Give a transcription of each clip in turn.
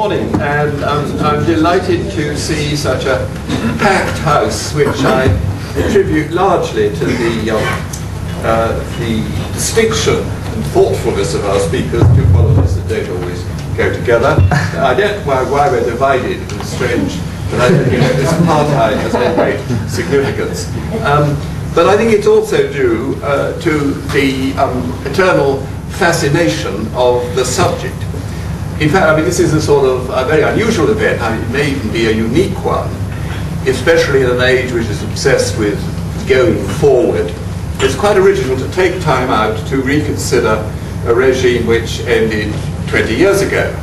Morning, and I'm delighted to see such a packed house, which I attribute largely to the distinction and thoughtfulness of our speakers, two qualities that don't always go together. I don't know why we're divided, it's strange, but I think this apartheid has no great significance. But I think it's also due to the eternal fascination of the subject. In fact, I mean, this is a sort of a very unusual event. I mean, it may even be a unique one, especially in an age which is obsessed with going forward. It's quite original to take time out to reconsider a regime which ended 20 years ago.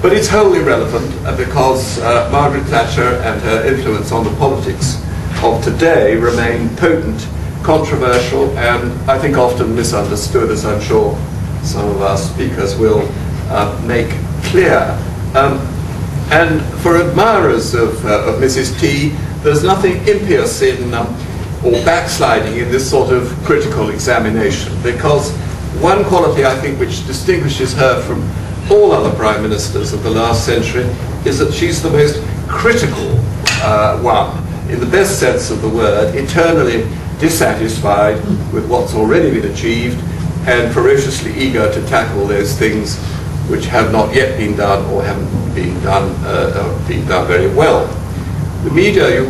But it's wholly relevant because Margaret Thatcher and her influence on the politics of today remain potent, controversial, and I think often misunderstood, as I'm sure some of our speakers will make clear. And for admirers of Mrs. T, there's nothing impious in or backsliding in this sort of critical examination, because one quality I think which distinguishes her from all other prime ministers of the last century is that she's the most critical one, in the best sense of the word, eternally dissatisfied with what's already been achieved and ferociously eager to tackle those things which have not yet been done or haven't been done very well. The media,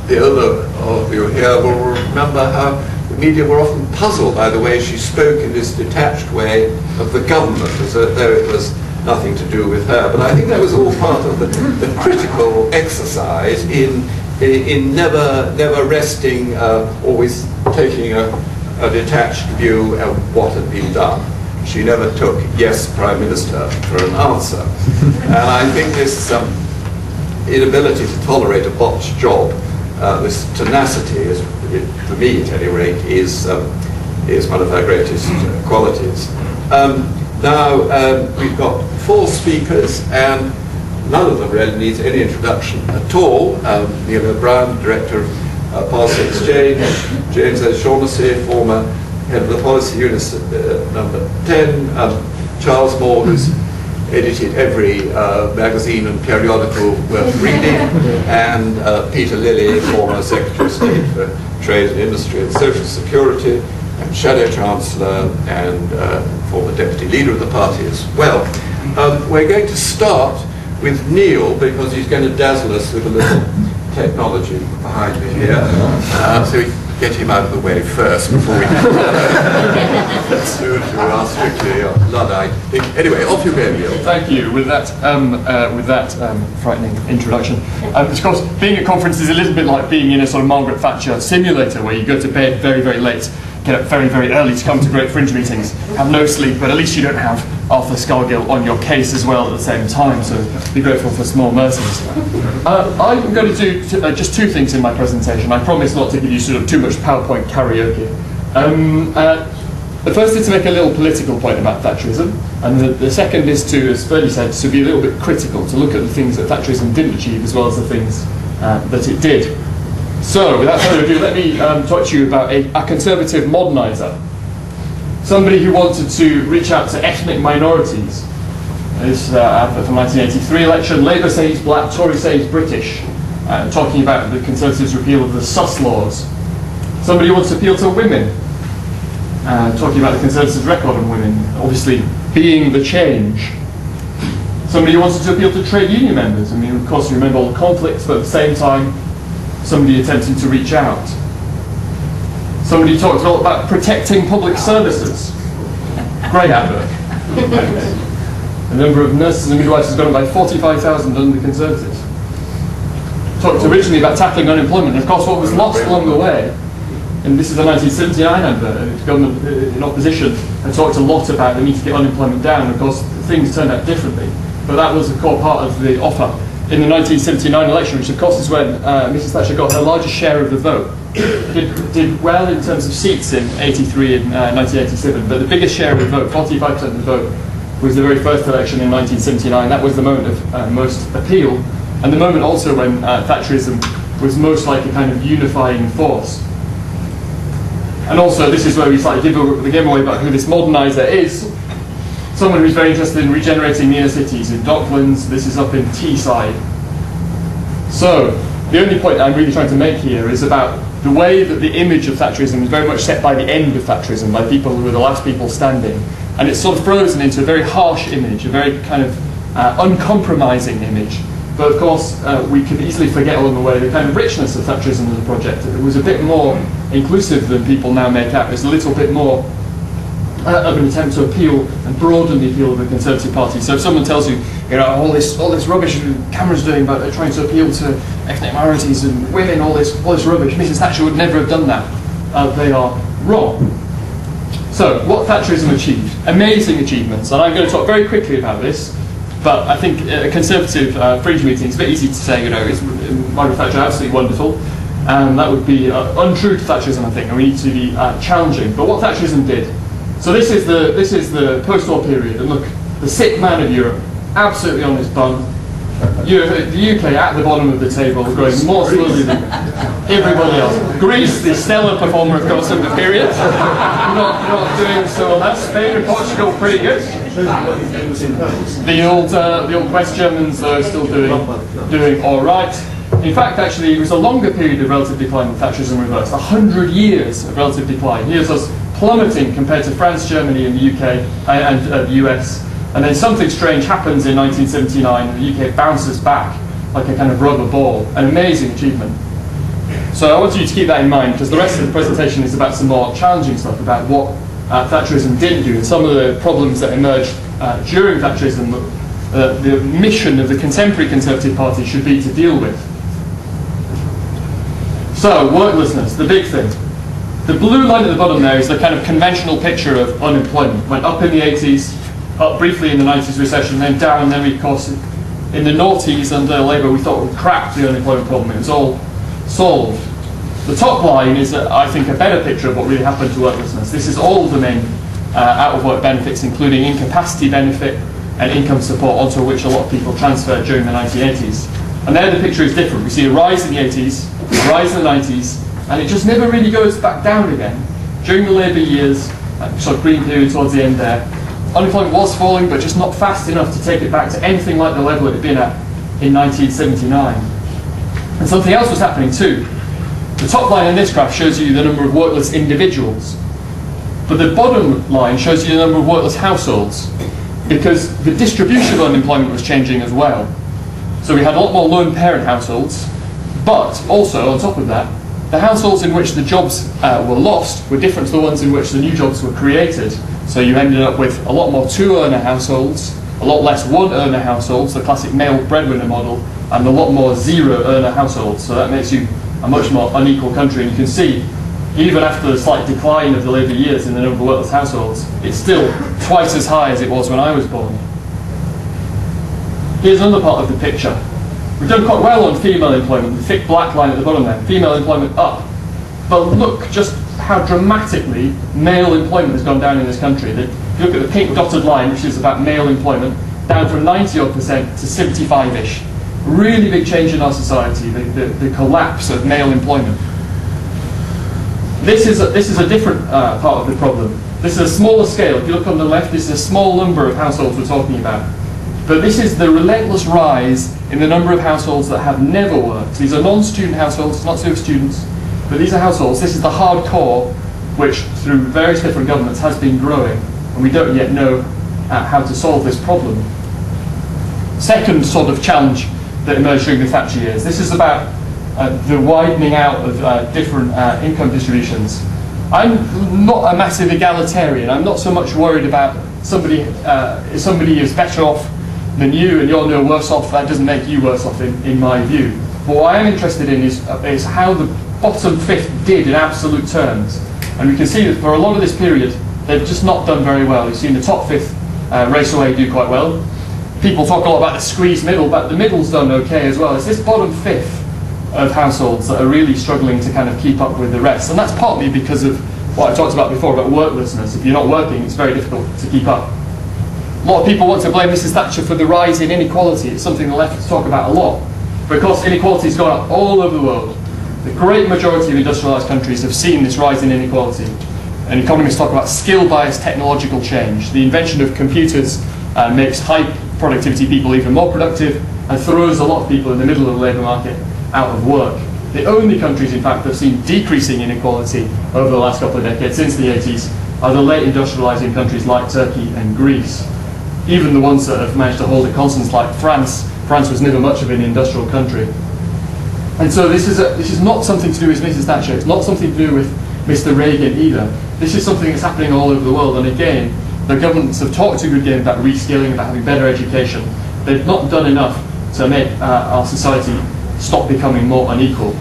the other of you here will remember how the media were often puzzled by the way she spoke in this detached way of the government, as though it was nothing to do with her. But I think that was all part of the critical exercise in never resting, always taking a detached view of what had been done. She never took "yes, Prime Minister" for an answer. And I think this inability to tolerate a botched job, this tenacity, for me at any rate, is one of her greatest qualities. Now, we've got four speakers, and none of them really needs any introduction at all. Neil O'Brien, Director of Policy Exchange; James O'Shaughnessy, former Head of the Policy Unit number 10, Charles Moore, who's edited every magazine and periodical worth reading, and Peter Lilly, former Secretary of State for Trade and Industry and Social Security, and Shadow Chancellor, and former Deputy Leader of the party as well. We're going to start with Neil, because he's going to dazzle us with a little technology behind me here. So we get him out of the way first before we are strictly Luddite. Anyway, off you go, Neil. Thank you. With that frightening introduction, of course, being at conference is a little bit like being in a sort of Margaret Thatcher simulator, where you go to bed very, very late, get up very, very early to come to great fringe meetings, have no sleep, but at least you don't have Arthur Scargill on your case as well at the same time, so be grateful for small mercies. I'm going to do just two things in my presentation. I promise not to give you sort of too much PowerPoint karaoke. The first is to make a little political point about Thatcherism, and the second is to, as Ferdy said, to be a little bit critical, to look at the things that Thatcherism didn't achieve as well as the things that it did. So, without further ado, let me talk to you about a conservative moderniser. Somebody who wanted to reach out to ethnic minorities. This advert from 1983 election. Labour say he's black, Tory say he's British. Talking about the Conservatives' repeal of the SUS laws. Somebody who wants to appeal to women. Talking about the Conservatives' record on women. Obviously, being the change. Somebody who wanted to appeal to trade union members. I mean, of course, you remember all the conflicts, but at the same time, somebody attempting to reach out. Somebody talked a lot about protecting public services. Great advert. The number of nurses and midwives has gone up by 45,000 under the Conservatives. Talked originally about tackling unemployment, and of course what was lost along the way, and this is a 1979 advert, the government in opposition had talked a lot about the need to get unemployment down, and of course things turned out differently. But that was a core part of the offer in the 1979 election, which of course is when Mrs. Thatcher got her largest share of the vote. Did well in terms of seats in 83 and 1987, but the biggest share of the vote, 45% of the vote, was the very first election in 1979. That was the moment of most appeal, and the moment also when Thatcherism was most like a kind of unifying force. And also, this is where we slightly give the game away about who this moderniser is. someone who's very interested in regenerating the inner cities in Docklands. This is up in Teesside. So, the only point I'm really trying to make here is about the way that the image of Thatcherism is very much set by the end of Thatcherism, by people who are the last people standing. And it's sort of frozen into a very harsh image, a very kind of uncompromising image. But of course, we can easily forget along the way the kind of richness of Thatcherism as a project. It was a bit more inclusive than people now make out. It's a little bit more of an attempt to appeal and broaden the appeal of the Conservative Party. So if someone tells you, you know, all this rubbish Cameron's doing about trying to appeal to ethnic minorities and women, all this rubbish, Mrs. Thatcher would never have done that. They are wrong. So what Thatcherism achieved? Amazing achievements, and I'm going to talk very quickly about this. But I think a Conservative fringe meeting, it's a bit easy to say, you know, is Margaret Thatcher absolutely wonderful. That would be untrue to Thatcherism, I think, and we need to be challenging. But what Thatcherism did, so this is the post-war period, and look, the sick man of Europe, absolutely on his bum. The UK at the bottom of the table, growing more slowly than everybody else. Greece, the stellar performer, of course, of the period, not doing so well. That's Spain and Portugal, pretty good. The old West Germans are still doing all right. In fact, actually, it was a longer period of relative decline than Thatcherism reversed. 100 years of relative decline. Here's us plummeting compared to France, Germany, and the UK and the US. And then something strange happens in 1979, and the UK bounces back like a kind of rubber ball. An amazing achievement. So I want you to keep that in mind, because the rest of the presentation is about some more challenging stuff, about what Thatcherism didn't do, and some of the problems that emerged during Thatcherism that the mission of the contemporary Conservative Party should be to deal with. So, worklessness, the big thing. The blue line at the bottom there is the kind of conventional picture of unemployment. Went up in the 80s, up briefly in the 90s recession, then down, and then of course in the noughties under Labour we thought we'd cracked the unemployment problem. It was all solved. The top line is, I think, a better picture of what really happened to worklessness. This is all the main out-of-work benefits, including incapacity benefit and income support, onto which a lot of people transferred during the 1980s. And there the picture is different. We see a rise in the 80s, a rise in the 90s, and it just never really goes back down again. During the Labour years, sort of green period towards the end there, unemployment was falling, but just not fast enough to take it back to anything like the level it had been at in 1979. And something else was happening too. The top line in this graph shows you the number of workless individuals, but the bottom line shows you the number of workless households, because the distribution of unemployment was changing as well. So we had a lot more lone parent households, but also, on top of that, the households in which the jobs were lost were different to the ones in which the new jobs were created. So you ended up with a lot more two-earner households, a lot less one-earner households, the classic male breadwinner model, and a lot more zero-earner households. So that makes you a much more unequal country. And you can see, even after the slight decline of the Labour years in the number of workless households, it's still twice as high as it was when I was born. Here's another part of the picture. We've done quite well on female employment, the thick black line at the bottom there, female employment up. But look just how dramatically male employment has gone down in this country. If you look at the pink dotted line, which is about male employment, down from 90% to 75-ish. Really big change in our society, the collapse of male employment. This is a different part of the problem. This is a smaller scale. If you look on the left, this is a small number of households we're talking about. But this is the relentless rise in the number of households that have never worked. These are non-student households, not to do with students, but these are households. This is the hardcore, which through various different governments has been growing, and we don't yet know how to solve this problem. Second sort of challenge that emerged during the Thatcher years. This is about the widening out of different income distributions. I'm not a massive egalitarian. I'm not so much worried about somebody is better off than you and you're no worse off. That doesn't make you worse off in my view. But what I am interested in is how the bottom fifth did in absolute terms. And we can see that for a lot of this period, they've just not done very well. You've seen the top fifth race away do quite well. People talk a lot about the squeezed middle, but the middle's done okay as well. It's this bottom fifth of households that are really struggling to kind of keep up with the rest. And that's partly because of what I talked about before about worklessness. If you're not working, it's very difficult to keep up. A lot of people want to blame Mrs. Thatcher for the rise in inequality. It's something the left talk about a lot. Because inequality has gone up all over the world. The great majority of industrialised countries have seen this rise in inequality. And economists talk about skill-biased technological change. The invention of computers makes high productivity people even more productive and throws a lot of people in the middle of the labour market out of work. The only countries, in fact, that have seen decreasing inequality over the last couple of decades, since the 80s, are the late industrialising countries like Turkey and Greece. Even the ones that have managed to hold a constant, like France. France was never much of an industrial country. And so this is not something to do with Mrs. Thatcher. It's not something to do with Mr. Reagan either. This is something that's happening all over the world. And again, the governments have talked a good game about reskilling, about having better education. They've not done enough to make our society stop becoming more unequal.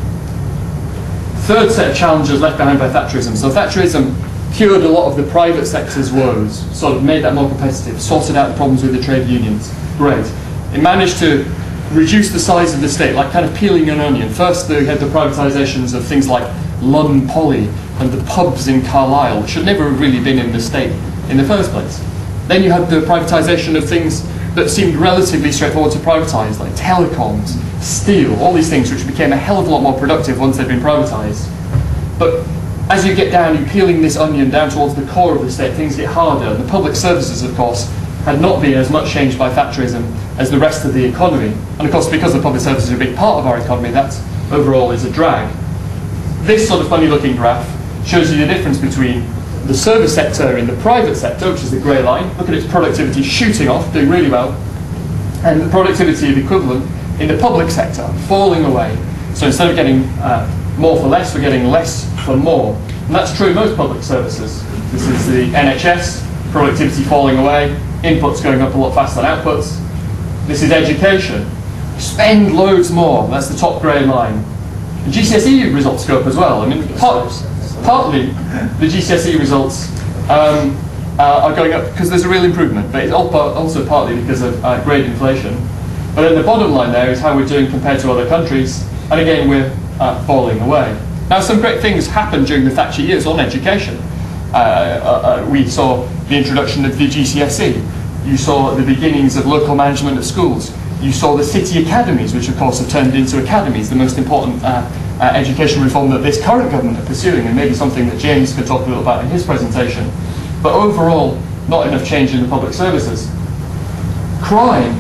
Third set of challenges left behind by Thatcherism. So Thatcherism cured a lot of the private sector's woes, sort of made that more competitive, sorted out the problems with the trade unions. Great. It managed to reduce the size of the state, like kind of peeling an onion. First, they had the privatisations of things like London Poly and the pubs in Carlisle, which had never really been in the state in the first place. Then you had the privatisation of things that seemed relatively straightforward to privatise, like telecoms, steel, all these things which became a hell of a lot more productive once they'd been privatised. But as you get down, you're peeling this onion down towards the core of the state, things get harder. The public services, of course, had not been as much changed by Thatcherism as the rest of the economy. And of course, because the public services are a big part of our economy, that overall is a drag. This sort of funny looking graph shows you the difference between the service sector in the private sector, which is the grey line. Look at its productivity shooting off, doing really well. And the productivity of equivalent in the public sector, falling away. So instead of getting more for less, we're getting less for more. And that's true in most public services. This is the NHS, productivity falling away, inputs going up a lot faster than outputs. This is education. Spend loads more, that's the top grey line. The GCSE results go up as well. I mean, partly the GCSE results are going up because there's a real improvement, but it's also partly because of grade inflation. But then the bottom line there is how we're doing compared to other countries, and again we're falling away. Now some great things happened during the Thatcher years on education. We saw the introduction of the GCSE, you saw the beginnings of local management of schools, you saw the city academies, which of course have turned into academies, the most important education reform that this current government are pursuing, and maybe something that James could talk a little about in his presentation. But overall, not enough change in the public services. Crime.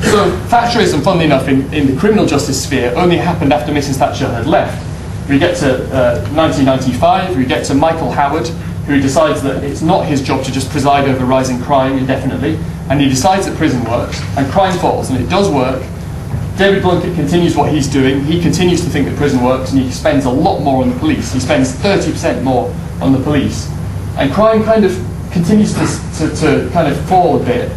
So Thatcherism, funnily enough, in the criminal justice sphere only happened after Mrs. Thatcher had left. We get to 1995, we get to Michael Howard, who decides that it's not his job to just preside over rising crime indefinitely, and he decides that prison works, and crime falls, and it does work. David Blunkett continues what he's doing. He continues to think that prison works, and he spends a lot more on the police. He spends 30% more on the police. And crime kind of continues to kind of fall a bit.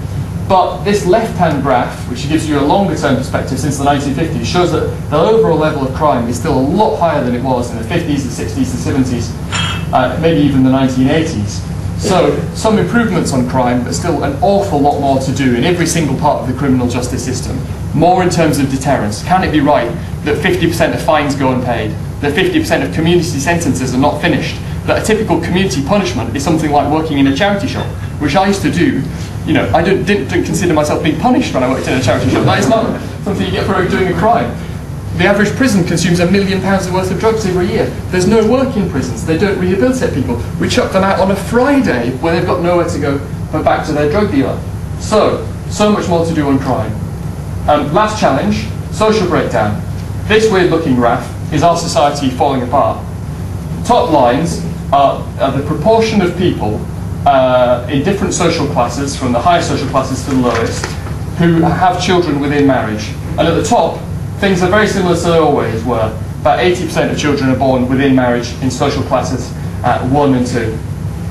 But this left-hand graph, which gives you a longer-term perspective since the 1950s, shows that the overall level of crime is still a lot higher than it was in the 50s, the 60s, the 70s, maybe even the 1980s. So some improvements on crime, but still an awful lot more to do in every single part of the criminal justice system. More in terms of deterrence. Can it be right that 50% of fines go unpaid? That 50% of community sentences are not finished? That a typical community punishment is something like working in a charity shop, which I used to do. You know, I didn't consider myself being punished when I worked in a charity shop. That is not something you get for doing a crime. The average prison consumes £1 million worth of drugs every year. There's no work in prisons. They don't rehabilitate people. We chuck them out on a Friday when they've got nowhere to go but back to their drug dealer. So much more to do on crime. Last challenge, social breakdown. This weird looking graph is our society falling apart. Top lines are the proportion of people in different social classes, from the highest social classes to the lowest, who have children within marriage. And at the top, things are very similar to they always were. About 80% of children are born within marriage in social classes 1 and 2.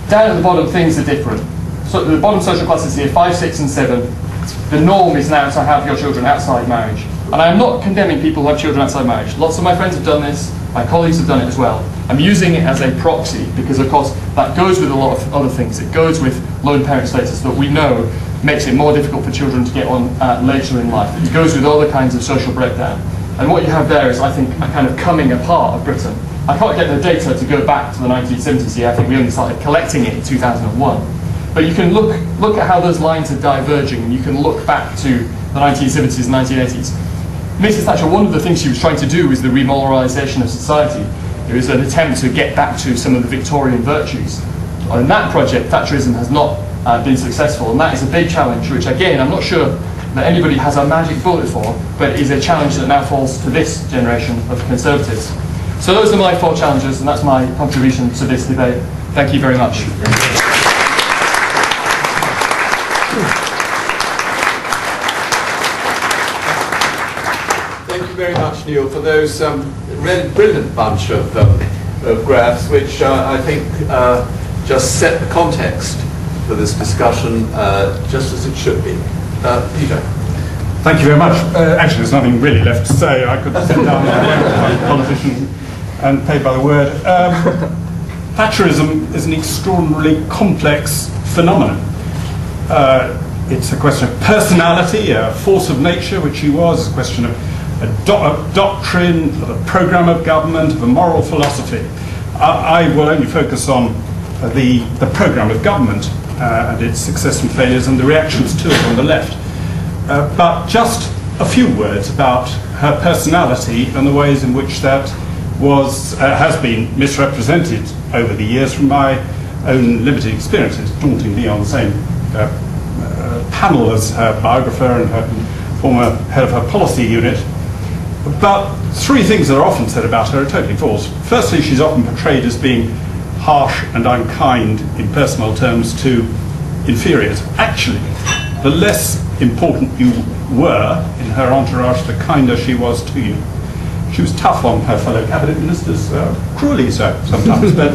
Down at the bottom, things are different. So the bottom social classes here, 5, 6 and 7, the norm is now to have your children outside marriage. And I am not condemning people who have children outside marriage. Lots of my friends have done this, my colleagues have done it as well. I'm using it as a proxy because, of course, that goes with a lot of other things. It goes with lone parent status that we know makes it more difficult for children to get on later in life. It goes with other kinds of social breakdown. And what you have there is, I think, a kind of coming apart of Britain. I can't get the data to go back to the 1970s here. I think we only started collecting it in 2001. But you can look at how those lines are diverging, and you can look back to the 1970s and 1980s. Mrs. Thatcher, one of the things she was trying to do was the remoralisation of society. It was an attempt to get back to some of the Victorian virtues. On that project, Thatcherism has not been successful, and that is a big challenge, which again, I'm not sure that anybody has a magic bullet for, but is a challenge that now falls to this generation of Conservatives. So those are my 4 challenges, and that's my contribution to this debate. Thank you very much. Thank you very much, Neil, for those really brilliant bunch of graphs, which I think just set the context for this discussion just as it should be. Peter. Thank you very much. Actually, there's nothing really left to say. I could sit down and politicians and pay by the word. Thatcherism is an extraordinarily complex phenomenon. It's a question of personality, a force of nature, which she was, a question of a doctrine, of a program of government, of a moral philosophy. I will only focus on the program of government and its success and failures and the reactions to it on the left. But just a few words about her personality and the ways in which that has been misrepresented over the years from my own limited experiences, dauntingly on the same panel as her biographer and her former head of her policy unit. But 3 things that are often said about her are totally false. Firstly, she's often portrayed as being harsh and unkind in personal terms to inferiors. Actually, the less important you were in her entourage, the kinder she was to you. She was tough on her fellow cabinet ministers, cruelly so sometimes, but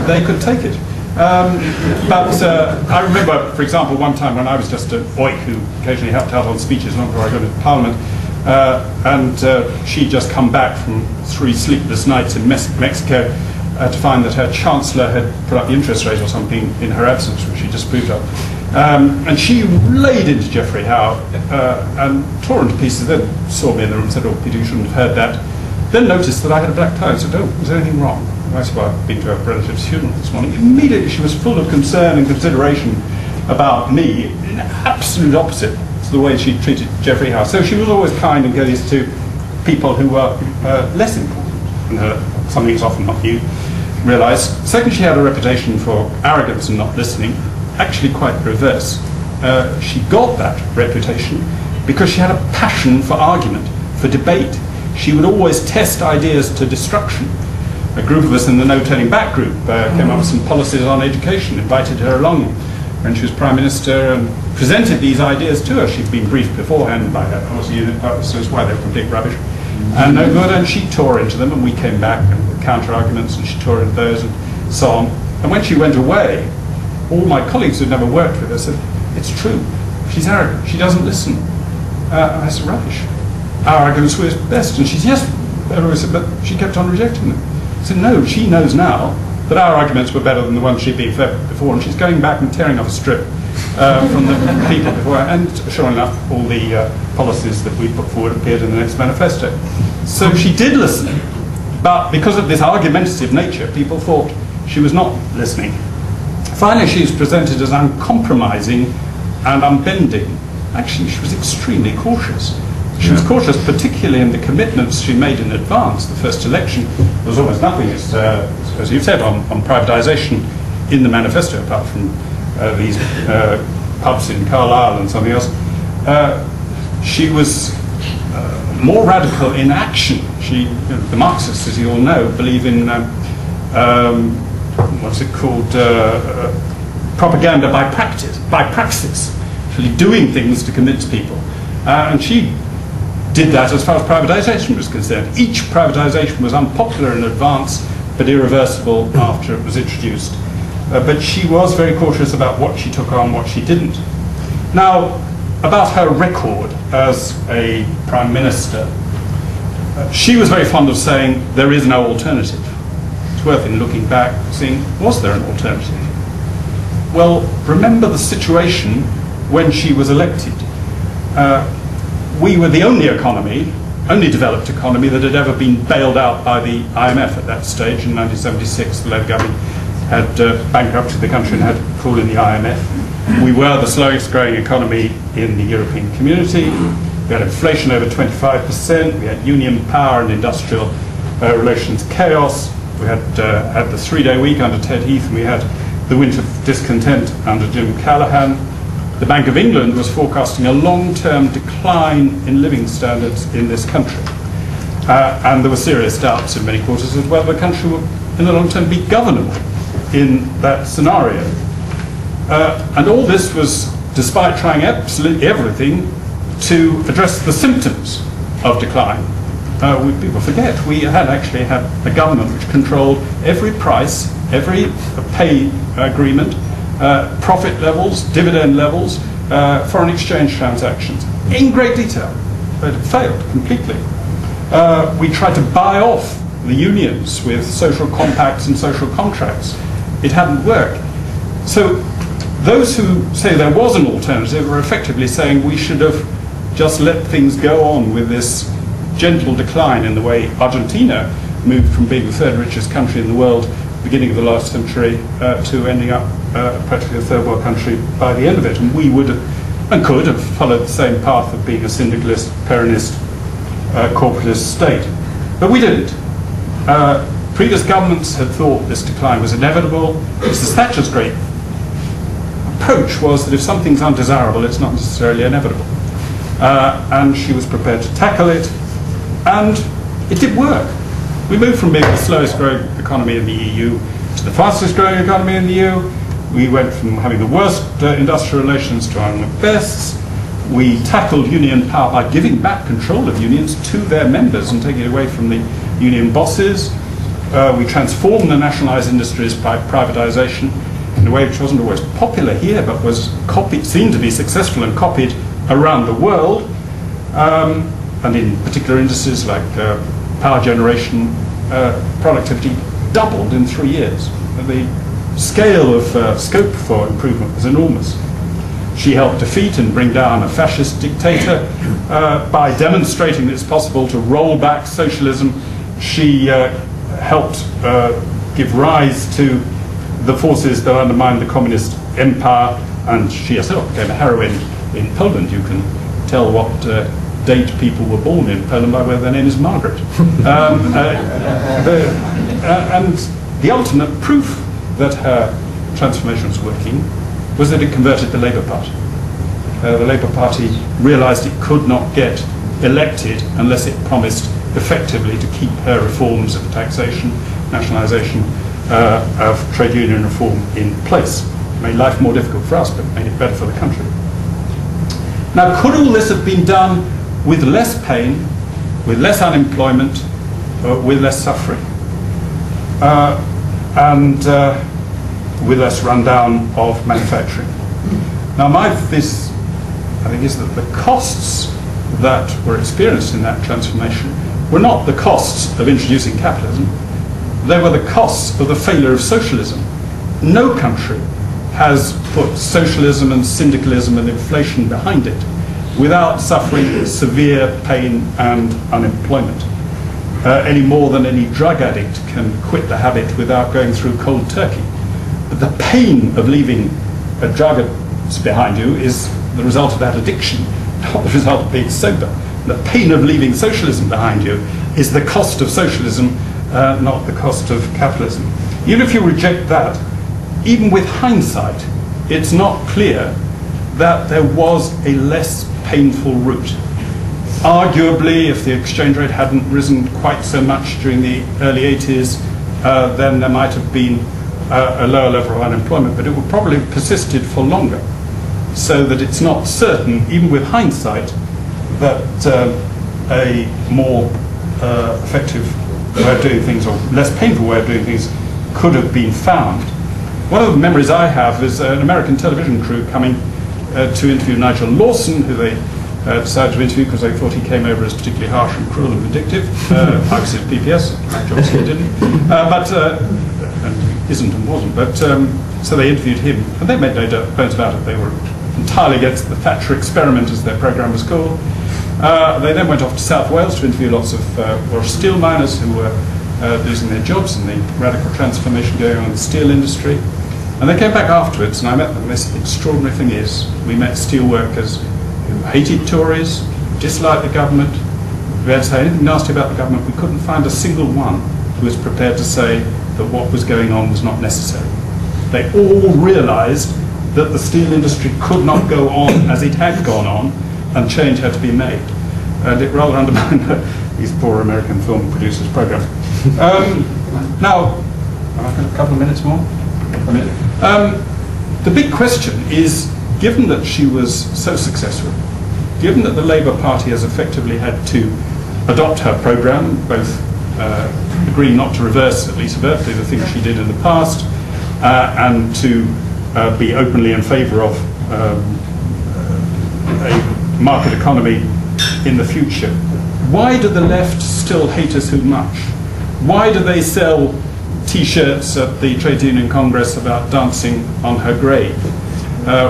they could take it. But I remember, for example, one time when I was just a oik who occasionally helped out on speeches long before I got into Parliament, and she'd just come back from 3 sleepless nights in Mexico to find that her Chancellor had put up the interest rate or something in her absence, which she disapproved of. And she laid into Geoffrey Howe and tore into pieces, then saw me in the room and said, "Oh, Peter, you shouldn't have heard that." Then noticed that I had a black tie and said, "Oh, was there anything wrong?" I said, "Well, I've been to a relative's funeral this morning." Immediately she was full of concern and consideration about me, in absolute opposite to the way she treated Geoffrey Howe. So she was always kind and courteous to people who were less important than her, something that's often not you realise. Second, she had a reputation for arrogance and not listening. Actually quite the reverse. She got that reputation because she had a passion for argument, for debate. She would always test ideas to destruction. A group of us in the No Turning Back group came up with some policies on education, invited her along when she was Prime Minister and presented these ideas to her. She'd been briefed beforehand by her policy unit, so that's why they were complete rubbish. And no good, and she tore into them, and we came back and with counter-arguments, and she tore into those, and so on. And when she went away, all my colleagues who'd never worked with her said, "It's true, she's arrogant, she doesn't listen." I said, "Rubbish. Our arguments were best." And she said, "Yes." Everyone said, "But she kept on rejecting them." I said, "No, she knows now that our arguments were better than the ones she'd been fed before, and she's going back and tearing off a strip from the people before." And sure enough, all the policies that we put forward appeared in the next manifesto. So she did listen, but because of this argumentative nature, people thought she was not listening. Finally, she was presented as uncompromising and unbending. Actually, she was extremely cautious. She was cautious, particularly in the commitments she made in advance. The first election, there was almost nothing, as you've said, on privatisation in the manifesto, apart from these pubs in Carlisle and something else. She was more radical in action. The Marxists, as you all know, believe in what's it called? Propaganda by praxis, actually doing things to convince people. And she did that as far as privatisation was concerned. Each privatisation was unpopular in advance, but irreversible after it was introduced. But she was very cautious about what she took on, what she didn't. Now, about her record as a Prime Minister, she was very fond of saying there is no alternative. It's worth in looking back seeing, was there an alternative? Well, remember the situation when she was elected. We were the only developed economy that had ever been bailed out by the IMF at that stage. In 1976, the Labour government had bankrupted the country and had to call in the IMF. We were the slowest growing economy in the European community. We had inflation over 25%. We had union power and industrial relations chaos. We had the 3-day week under Ted Heath, and we had the winter of discontent under Jim Callaghan. The Bank of England was forecasting a long-term decline in living standards in this country. And there were serious doubts in many quarters as whether the country would, in the long term, be governable in that scenario. And all this was despite trying absolutely everything to address the symptoms of decline. People forget, we had actually had a government which controlled every price, every pay agreement, profit levels, dividend levels, foreign exchange transactions, in great detail. But it failed completely. We tried to buy off the unions with social compacts and social contracts. It hadn't worked. So those who say there was an alternative are effectively saying we should have just let things go on with this gentle decline in the way Argentina moved from being the third richest country in the world beginning of the last century to ending up practically a third world country by the end of it. And we would have, and could have followed the same path of being a syndicalist, Peronist, corporatist state. But we didn't. Previous governments had thought this decline was inevitable. Mrs. Thatcher's great approach was that if something's undesirable, it's not necessarily inevitable. And she was prepared to tackle it, and it did work. We moved from being the slowest growing economy in the EU to the fastest growing economy in the EU. We went from having the worst industrial relations to among the best. We tackled union power by giving back control of unions to their members and taking it away from the union bosses. We transformed the nationalised industries by privatisation in a way which wasn't always popular here, but was copied, seemed to be successful and copied around the world. And in particular industries like power generation, productivity doubled in 3 years. The scale of scope for improvement was enormous. She helped defeat and bring down a fascist dictator by demonstrating that it's possible to roll back socialism. She helped give rise to the forces that undermined the communist empire, and she herself became a heroine in Poland. You can tell what date people were born in Poland by whether their name is Margaret. And the ultimate proof that her transformation was working was that it converted the Labour Party. The Labour Party realised it could not get elected unless it promised effectively to keep her reforms of taxation, nationalisation, of trade union reform in place. It made life more difficult for us, but made it better for the country. Now, could all this have been done with less pain, with less unemployment, with less suffering, and with less rundown of manufacturing? Now, my thesis, I think, is that the costs that were experienced in that transformation were not the costs of introducing capitalism, they were the costs of the failure of socialism. No country has put socialism and syndicalism and inflation behind it without suffering severe pain and unemployment, any more than any drug addict can quit the habit without going through cold turkey. But the pain of leaving a drug behind you is the result of that addiction, not the result of being sober. The pain of leaving socialism behind you is the cost of socialism, not the cost of capitalism. Even if you reject that, even with hindsight, it's not clear that there was a less painful route. Arguably, if the exchange rate hadn't risen quite so much during the early 80s, then there might have been a lower level of unemployment, but it would probably have persisted for longer. So that it's not certain, even with hindsight, that a more effective way of doing things, or less painful way of doing things, could have been found. One of the memories I have is an American television crew coming to interview Nigel Lawson, who they decided to interview because they thought he came over as particularly harsh and cruel and vindictive. I was his PPS, obviously he didn't, and he isn't and wasn't. But so they interviewed him, and they made no bones about it. They were entirely against the Thatcher experiment, as their programme was called. They then went off to South Wales to interview lots of Welsh steel miners who were losing their jobs and the radical transformation going on in the steel industry. And they came back afterwards, and I met them. This extraordinary thing is, we met steel workers who hated Tories, who disliked the government. If we had to say anything nasty about the government, we couldn't find a single one who was prepared to say that what was going on was not necessary. They all realised that the steel industry could not go on as it had gone on, and change had to be made. And it rather undermined these poor American film producers' program. Now, have I got a couple of minutes more? A minute. The big question is, given that she was so successful, given that the Labour Party has effectively had to adopt her programme, both agree not to reverse, at least overtly, the things she did in the past, and to be openly in favour of a market economy in the future, why do the left still hate us so much? Why do they sell T-shirts at the Trade Union Congress about dancing on her grave?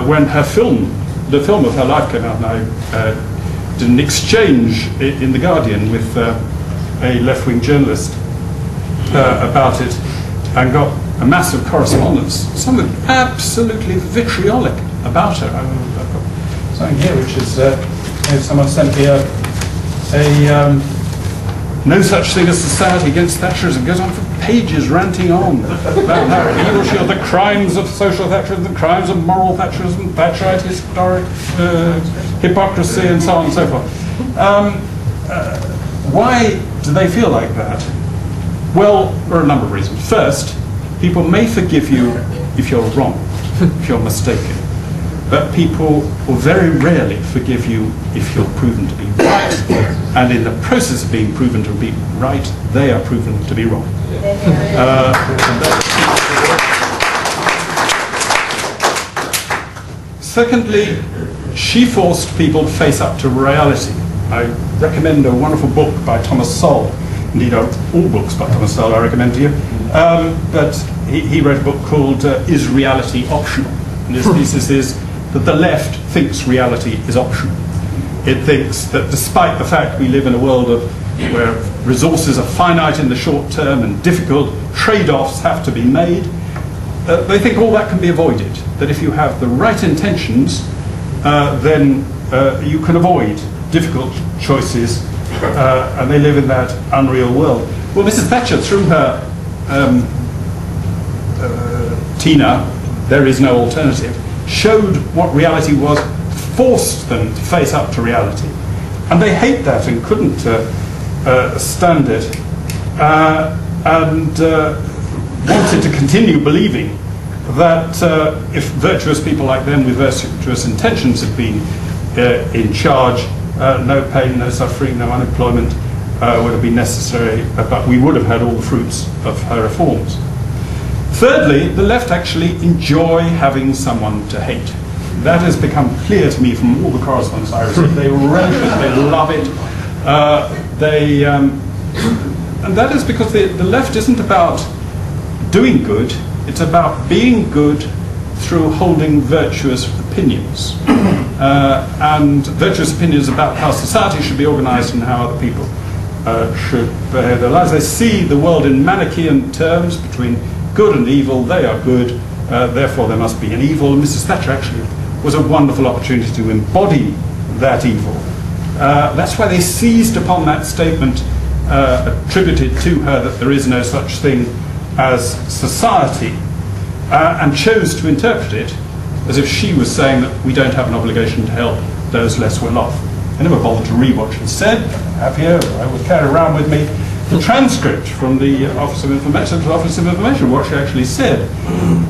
When her film, the film of her life came out, and I did an exchange in The Guardian with a left-wing journalist about it, and got a massive correspondence, some of it absolutely vitriolic about her. I've got something here which is, someone sent me a no such thing as society against Thatcherism, goes on for pages ranting on about how evil she was, the crimes of social Thatcherism, the crimes of moral Thatcherism, Thatcherite historic hypocrisy, and so on and so forth. Why do they feel like that? Well, there are a number of reasons. First, people may forgive you if you're wrong, if you're mistaken. But people will very rarely forgive you if you're proven to be right. And in the process of being proven to be right, they are proven to be wrong. Secondly, she forced people to face up to reality. I recommend a wonderful book by Thomas Sowell. Indeed, all books by Thomas Sowell I recommend to you. But he wrote a book called Is Reality Optional? And his thesis is that the left thinks reality is optional. It thinks that despite the fact we live in a world where resources are finite in the short term and difficult trade-offs have to be made, they think all that can be avoided. That if you have the right intentions, then you can avoid difficult choices, and they live in that unreal world. Well, Mrs. Thatcher, through her Tina, There Is No Alternative, showed what reality was, forced them to face up to reality. And they hate that and couldn't stand it, and wanted to continue believing that if virtuous people like them with virtuous intentions had been in charge, no pain, no suffering, no unemployment would have been necessary, but we would have had all the fruits of her reforms. Thirdly, the left actually enjoy having someone to hate. That has become clear to me from all the correspondence I receive. They relish it, they love it. And that is because the left isn't about doing good, it's about being good through holding virtuous opinions. And virtuous opinions about how society should be organized and how other people should behave their lives. They see the world in Manichaean terms between good and evil. They are good, therefore there must be an evil. And Mrs. Thatcher actually was a wonderful opportunity to embody that evil. That's why they seized upon that statement attributed to her that there is no such thing as society, and chose to interpret it as if she was saying that we don't have an obligation to help those less well off. I never bothered to read what she said. I have here, I will carry around with me the transcript from the Office of Information, what she actually said,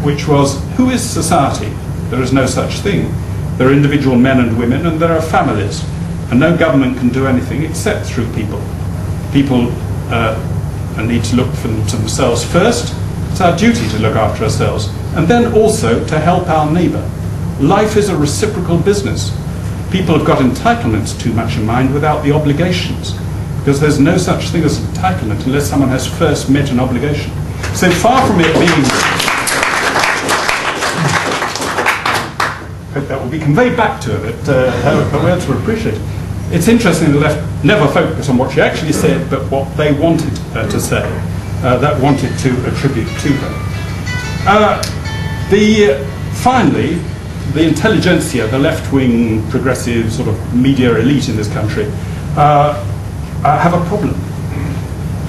which was, who is society? There is no such thing. There are individual men and women, and there are families. And no government can do anything except through people. People need to look for themselves first. It's our duty to look after ourselves. And then also to help our neighbour. Life is a reciprocal business. People have got entitlements too much in mind without the obligations. Because there's no such thing as entitlement unless someone has first met an obligation. So far from it being... I hope that will be conveyed back to her, that her words were appreciated. It's interesting the left never focus on what she actually said, but what they wanted to say, that wanted to attribute to her. Finally, the intelligentsia, the left-wing progressive sort of media elite in this country, have a problem.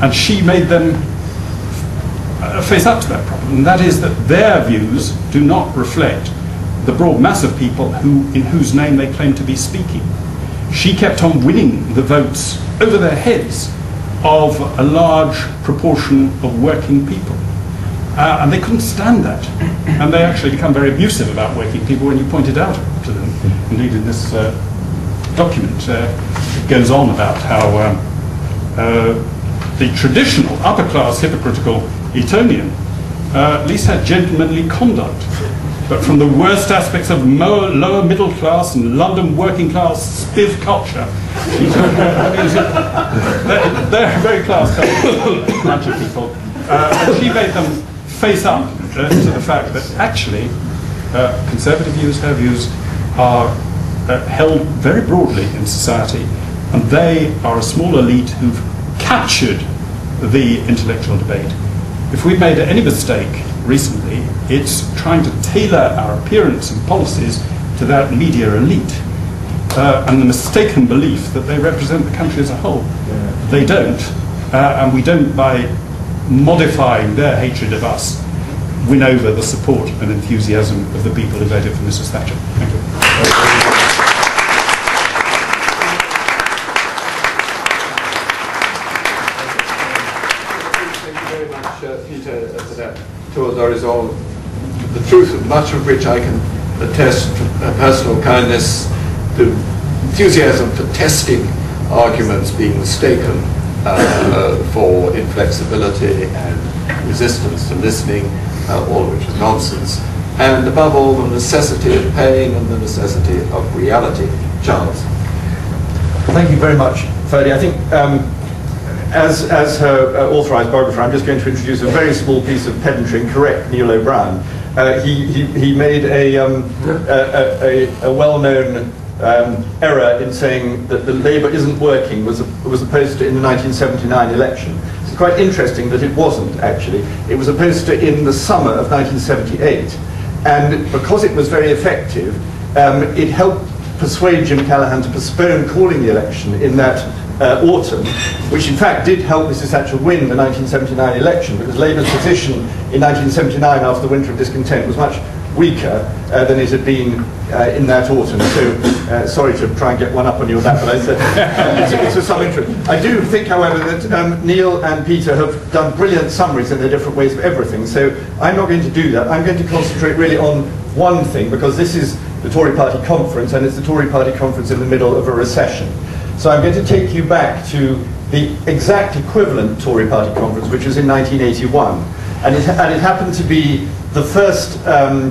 And she made them face up to that problem, and that is that their views do not reflect the broad mass of people in whose name they claim to be speaking. She kept on winning the votes over their heads of a large proportion of working people. And they couldn't stand that. And they actually become very abusive about working people when you point it out to them. Indeed, in this document, it goes on about how the traditional upper-class hypocritical Etonian at least had gentlemanly conduct. But from the worst aspects of lower middle class and London working class spiv culture, they're a very class bunch of people. And she made them face up to the fact that actually conservative views, her views, are held very broadly in society, and they are a small elite who've captured the intellectual debate. If we've made any mistake recently, it's trying to tailor our appearance and policies to that media elite, and the mistaken belief that they represent the country as a whole. Yeah. They don't, and we don't, by modifying their hatred of us, win over the support and enthusiasm of the people who voted for Mrs. Thatcher. Thank you. Peter, for that tour d'horizon, the truth of much of which I can attest to personal kindness, the enthusiasm for testing arguments being mistaken for inflexibility and resistance to listening, all of which is nonsense, and above all the necessity of pain and the necessity of reality. Charles. Thank you very much, Ferdy. I think as her authorised biographer, I'm just going to introduce a very small piece of pedantry and correct Neil O'Brien. He made a well-known error in saying that the Labour isn't working was a poster in the 1979 election. It's quite interesting that it wasn't, actually. It was a poster in the summer of 1978, and because it was very effective, it helped persuade Jim Callaghan to postpone calling the election in that autumn, which in fact did help Mrs. Thatcher win the 1979 election, because Labour's position in 1979 after the winter of discontent was much weaker than it had been in that autumn. So sorry to try and get one up on you on that, but I said it's of some interest. I do think, however, that Neil and Peter have done brilliant summaries in their different ways of everything, so I'm not going to do that. I'm going to concentrate really on one thing, because this is the Tory party conference, and it's the Tory party conference in the middle of a recession. So I'm going to take you back to the exact equivalent Tory party conference, which was in 1981. And it happened to be the first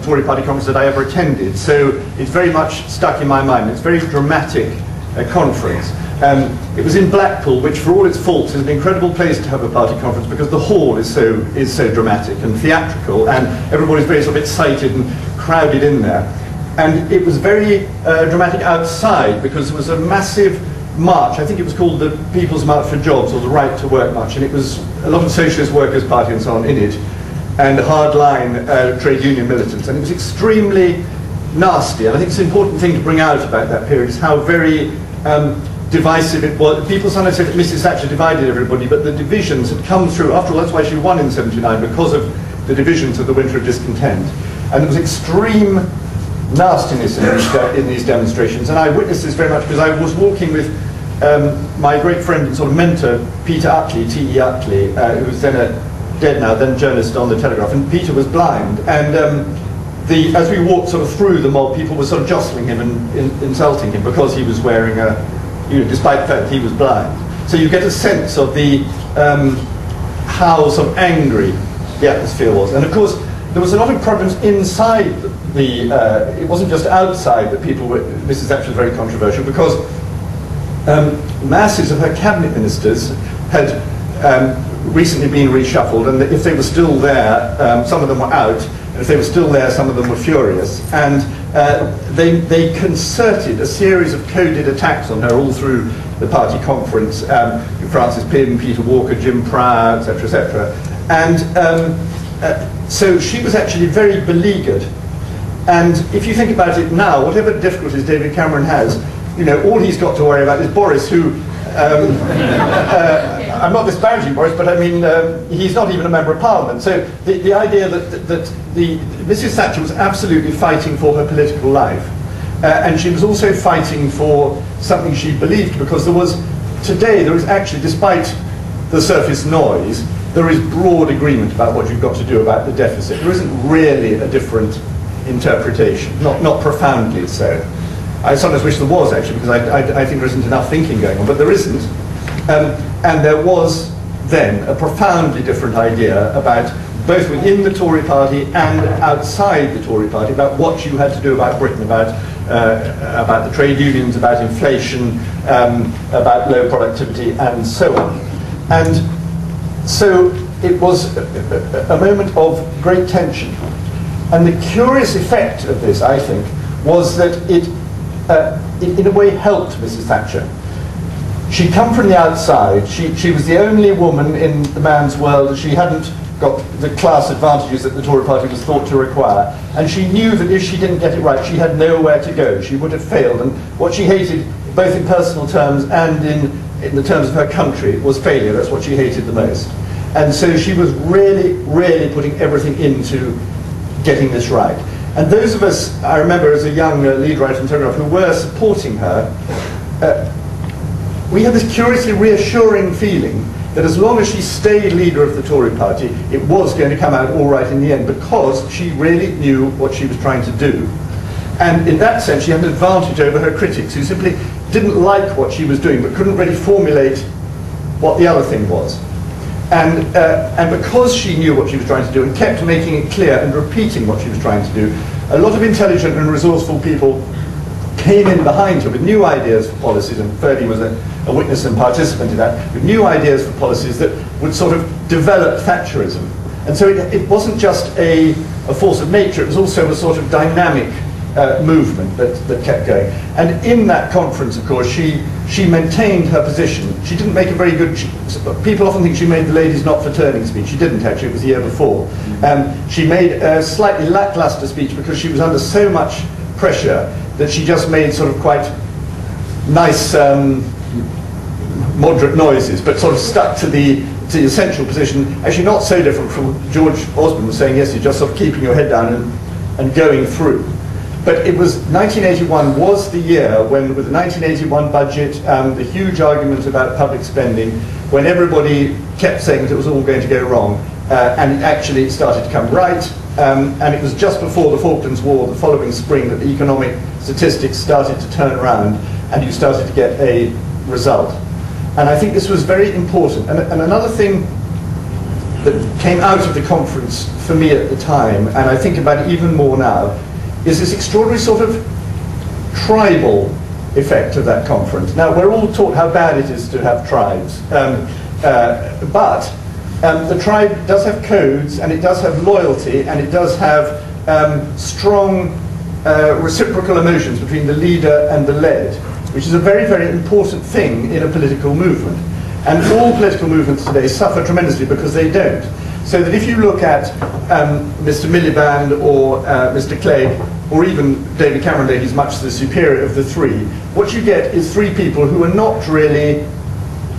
Tory party conference that I ever attended, so it's very much stuck in my mind. It's a very dramatic conference. It was in Blackpool, which for all its faults is an incredible place to have a party conference, because the hall is so dramatic and theatrical, and everybody's very sort of excited and crowded in there. And it was very dramatic outside, because there was a massive march. I think it was called the People's March for Jobs, or the Right to Work March, and it was a lot of Socialist Workers' Party and so on in it, and hardline trade union militants, and it was extremely nasty. And I think it's an important thing to bring out about that period is how very divisive it was. People sometimes say that Mrs. Thatcher divided everybody, but the divisions had come through. After all, that's why she won in '79, because of the divisions of the winter of discontent. And there was extreme nastiness in these demonstrations, and I witnessed this very much because I was walking with my great friend and sort of mentor, Peter Utley, T.E. Utley, who was then dead now, then journalist on the Telegraph, and Peter was blind, and as we walked sort of through the mob, people were sort of jostling him and insulting him because he was wearing despite the fact that he was blind. So you get a sense of how sort of angry the atmosphere was, and of course there was a lot of problems inside it wasn't just outside that people were. Mrs. Thatcher was very controversial because masses of her cabinet ministers had recently been reshuffled, and if they were still there, some of them were out, and if they were still there, some of them were furious, and they concerted a series of coded attacks on her all through the party conference. Francis Pym, Peter Walker, Jim Pryor, etc., etc., and so she was actually very beleaguered. And if you think about it now, whatever difficulties David Cameron has, all he's got to worry about is Boris, who I'm not disparaging Boris, but I mean, he's not even a member of Parliament. So the idea that Mrs. Thatcher was absolutely fighting for her political life, and she was also fighting for something she believed, because there is actually, despite the surface noise, there is broad agreement about what you've got to do about the deficit. There isn't really a different interpretation, not profoundly so. I sometimes wish there was, actually, because I think there isn't enough thinking going on, but there isn't. And there was then a profoundly different idea about, both within the Tory party and outside the Tory party, about what you had to do about Britain, about the trade unions, about inflation, about low productivity, and so on. And so it was a moment of great tension. And the curious effect of this, I think, was that it in a way helped Mrs. Thatcher. She'd come from the outside. She was the only woman in the man's world. She hadn't got the class advantages that the Tory party was thought to require. And she knew that if she didn't get it right, she had nowhere to go. She would have failed. And what she hated, both in personal terms and in the terms of her country, was failure. That's what she hated the most. And so she was really, really putting everything into getting this right. And those of us, I remember as a young lead writer and Telegraph, who were supporting her, we had this curiously reassuring feeling that as long as she stayed leader of the Tory party, it was going to come out all right in the end, because she really knew what she was trying to do. And in that sense, she had an advantage over her critics, who simply didn't like what she was doing, but couldn't really formulate what the other thing was. And because she knew what she was trying to do and kept making it clear and repeating what she was trying to do, a lot of intelligent and resourceful people came in behind her with new ideas for policies, and Ferdy was a witness and participant in that, with new ideas for policies that would sort of develop Thatcherism. And so it wasn't just a force of nature, it was also a sort of dynamic movement that kept going. And in that conference, of course, she maintained her position. She didn't make a very good, people often think she made the ladies not for turning speech. She didn't actually, it was the year before. She made a slightly lackluster speech because she was under so much pressure that she just made sort of quite nice, moderate noises, but sort of stuck to the essential position. Actually not so different from George Osborne was saying, yes, you're just sort of keeping your head down and going through. But it was, 1981 was the year when, with the 1981 budget, the huge argument about public spending, when everybody kept saying that it was all going to go wrong, and it actually started to come right. And it was just before the Falklands War, the following spring, that the economic statistics started to turn around, and you started to get a result. And I think this was very important. And another thing that came out of the conference for me at the time, and I think about it even more now, is this extraordinary sort of tribal effect of that conference. Now, we're all taught how bad it is to have tribes, but the tribe does have codes, and it does have loyalty, and it does have strong reciprocal emotions between the leader and the led, which is a very, very important thing in a political movement. And all political movements today suffer tremendously because they don't. So that if you look at Mr. Miliband or Mr. Clegg, or even David Cameron, though he's much the superior of the three, what you get is three people who are not really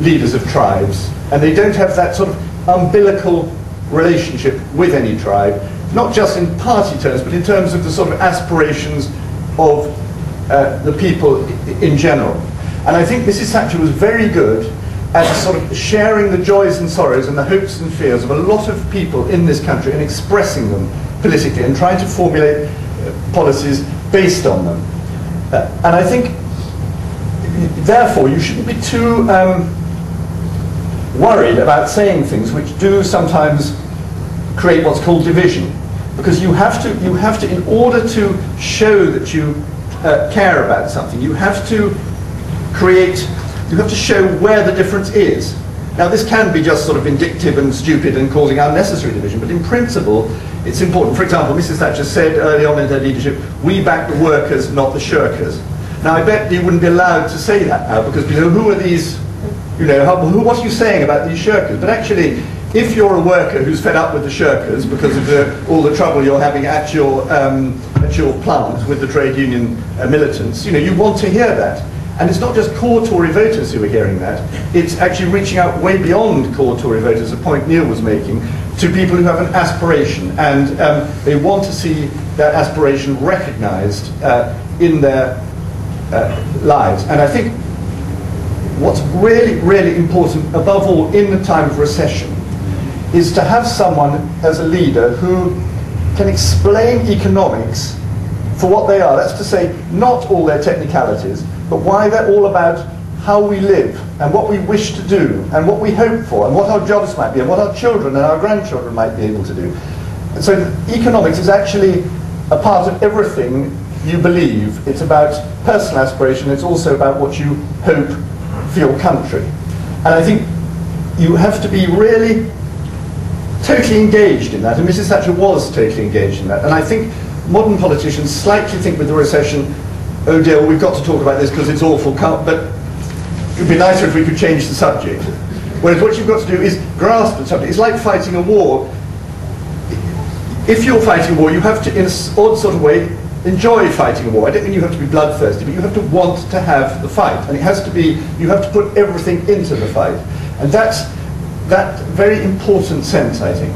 leaders of tribes, and they don't have that sort of umbilical relationship with any tribe, not just in party terms, but in terms of the sort of aspirations of the people in general. And I think Mrs. Thatcher was very good at sort of sharing the joys and sorrows and the hopes and fears of a lot of people in this country and expressing them politically and trying to formulate policies based on them. And I think, therefore, you shouldn't be too worried about saying things which do sometimes create what's called division, because you have to, in order to show that you care about something, you have to show where the difference is. Now, this can be just sort of vindictive and stupid and causing unnecessary division, but in principle, it's important. For example, Mrs. Thatcher said early on in her leadership, we back the workers, not the shirkers. Now, I bet you wouldn't be allowed to say that now, because who are these, what are you saying about these shirkers? But actually, if you're a worker who's fed up with the shirkers because of all the trouble you're having at your plant with the trade union militants, you want to hear that. And it's not just core Tory voters who are hearing that, it's actually reaching out way beyond core Tory voters, a point Neil was making, to people who have an aspiration, and they want to see that aspiration recognised in their lives. And I think what's really, really important, above all in the time of recession, is to have someone as a leader who can explain economics for what they are. That's to say, not all their technicalities, but why they're all about how we live and what we wish to do and what we hope for and what our jobs might be and what our children and our grandchildren might be able to do. And so economics is actually a part of everything you believe. It's about personal aspiration. It's also about what you hope for your country. And I think you have to be really totally engaged in that. And Mrs. Thatcher was totally engaged in that. And I think modern politicians slightly think with the recession, oh dear, we've got to talk about this because it's awful, but it would be nicer if we could change the subject. Whereas what you've got to do is grasp the subject. It's like fighting a war. If you're fighting a war, you have to, in an odd sort of way, enjoy fighting a war. I don't mean you have to be bloodthirsty, but you have to want to have the fight. And it has to be, you have to put everything into the fight. And that's that very important sense, I think.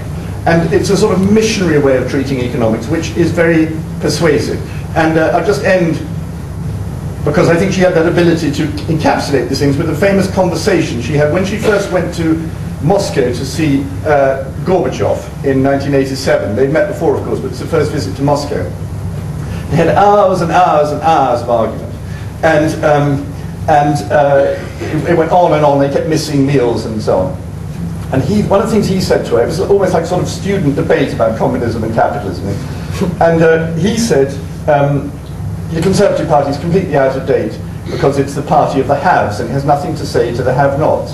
And it's a sort of missionary way of treating economics, which is very persuasive. And I'll just end, because I think she had that ability to encapsulate these things, with a famous conversation she had when she first went to Moscow to see Gorbachev in 1987. They'd met before, of course, but it's the first visit to Moscow. They had hours and hours and hours of argument. And it went on and on. They kept missing meals and so on. And one of the things he said to her, it was almost like sort of student debate about communism and capitalism. And he said, the Conservative Party is completely out of date because it's the party of the haves and it has nothing to say to the have-nots.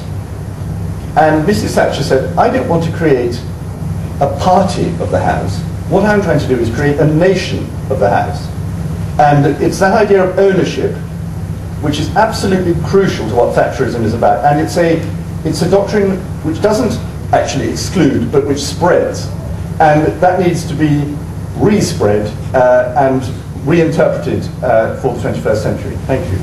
And Mrs. Thatcher said, I don't want to create a party of the haves. What I'm trying to do is create a nation of the haves. And it's that idea of ownership which is absolutely crucial to what Thatcherism is about. And it's a doctrine which doesn't actually exclude, but which spreads. And that needs to be re-spread and reinterpreted for the 21st century. Thank you.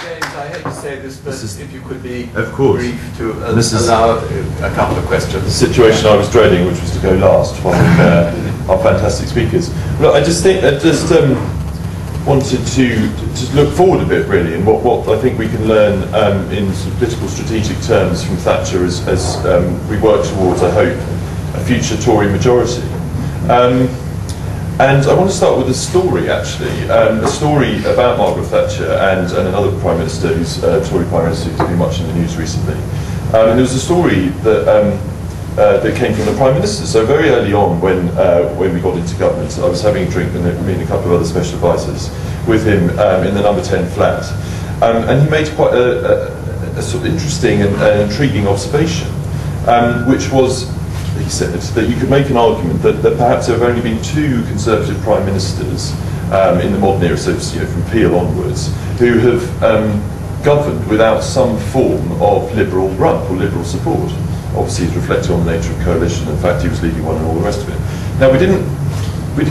James, I hate to say this, but if you could be of course brief to allow a couple of questions. The situation I was dreading, which was to go last, following our fantastic speakers. Look, I just think wanted to just look forward a bit, really, and what I think we can learn in sort of political strategic terms from Thatcher as we work towards, I hope, a future Tory majority. And I want to start with a story, actually, a story about Margaret Thatcher and another Prime Minister who's Tory Prime Minister who's been much in the news recently. And there was a story that came from the Prime Minister. So very early on, when we got into government, I was having a drink with me and a couple of other special advisors with him in the number 10 flat. And he made quite a sort of interesting and intriguing observation, which was, he said, that you could make an argument that perhaps there have only been 2 Conservative Prime Ministers in the modern era, so from Peel onwards, who have governed without some form of liberal rump or liberal support. Obviously, he's reflected on the nature of coalition. In fact, he was leading one and all the rest of it. Now, we didn't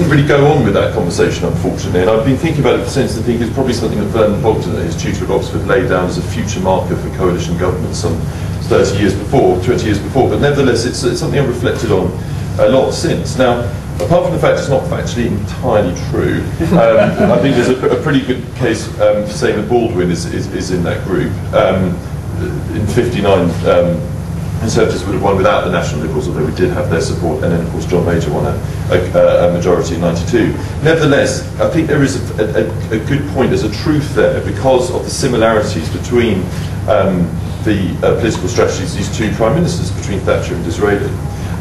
really go on with that conversation, unfortunately, and I've been thinking about it since. I think it's probably something that Vernon Bogdan, his tutor at Oxford, laid down as a future marker for coalition government some 30 years before, 20 years before, but nevertheless, it's something I've reflected on a lot since. Now, apart from the fact it's not factually entirely true, I think there's a pretty good case for saying that Baldwin is in that group. In '59, Conservatives would have won without the National Liberals, although we did have their support, and then of course John Major won a majority in '92. Nevertheless, I think there is a good point, there's a truth there, because of the similarities between the political strategies of these 2 Prime Ministers, between Thatcher and Disraeli.